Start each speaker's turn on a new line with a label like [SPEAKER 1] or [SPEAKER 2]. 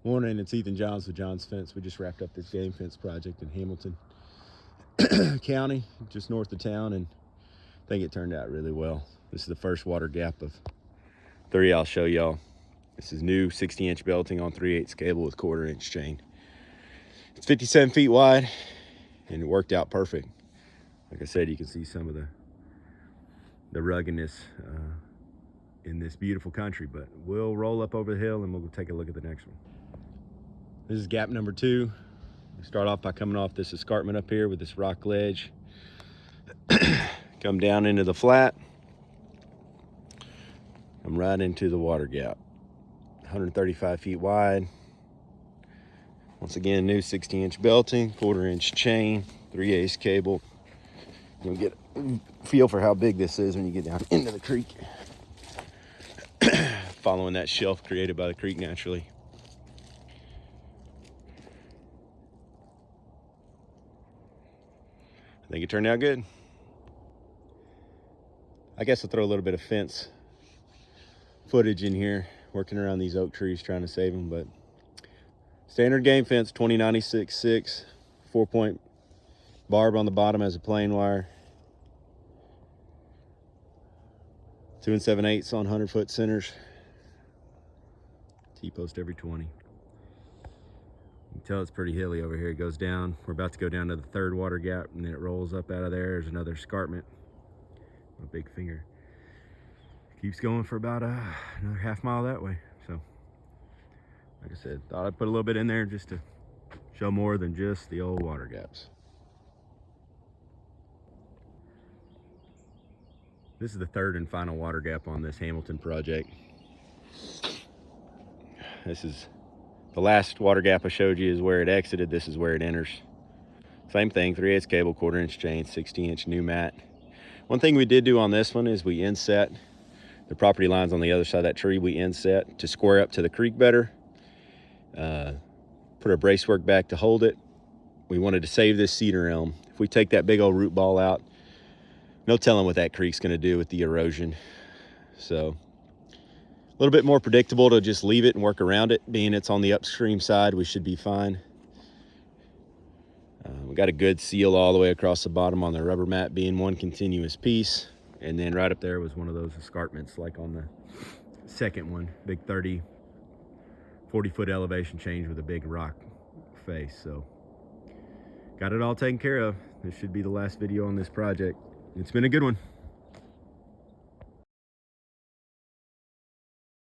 [SPEAKER 1] Morning, it's Ethan Johns with Jahns Fence. We just wrapped up this game fence project in Hamilton County, just north of town, and I think it turned out really well. This is the first water gap of 3 I'll show y'all. This is new 60-inch belting on 3/8 cable with 1/4-inch chain. It's 57 feet wide, and it worked out perfect. Like I said, you can see some of the ruggedness in this beautiful country, but we'll roll up over the hill and we'll take a look at the next one. This is gap number 2. We start off by coming off this escarpment up here with this rock ledge. Come down into the flat. I'm right into the water gap. 135 feet wide. Once again, new 60-inch belting, 1/4-inch chain, 3/8 cable. You'll get a feel for how big this is when you get down into the creek. Following that shelf created by the creek naturally. I think it turned out good. I guess I'll throw a little bit of fence footage in here, working around these oak trees trying to save them, but standard game fence, 2096/6, 4-point barb on the bottom as a plain wire. 2 7/8 on 100-foot centers. T-post every 20. You can tell it's pretty hilly over here. It goes down. We're about to go down to the 3rd water gap, and then it rolls up out of there. There's another escarpment. My big finger. Keeps going for about another half mile that way. So, like I said, thought I'd put a little bit in there just to show more than just the old water gaps. This is the 3rd and final water gap on this Hamilton project. This is the last water gap I showed you is where it exited. This is where it enters. Same thing, 3/8 cable, 1/4-inch chain, 60-inch new mat. One thing we did do on this one is we inset the property lines on the other side of that tree. We inset to square up to the creek better. Put our bracework back to hold it. We wanted to save this cedar elm. If we take that big old root ball out, no telling what that creek's gonna do with the erosion. So a little bit more predictable to just leave it and work around it. Being it's on the upstream side, we should be fine. We got a good seal all the way across the bottom on the rubber mat being one continuous piece. And then right up there was one of those escarpments like on the second one, big 40-foot elevation change with a big rock face. So got it all taken care of. This should be the last video on this project. It's been a good one.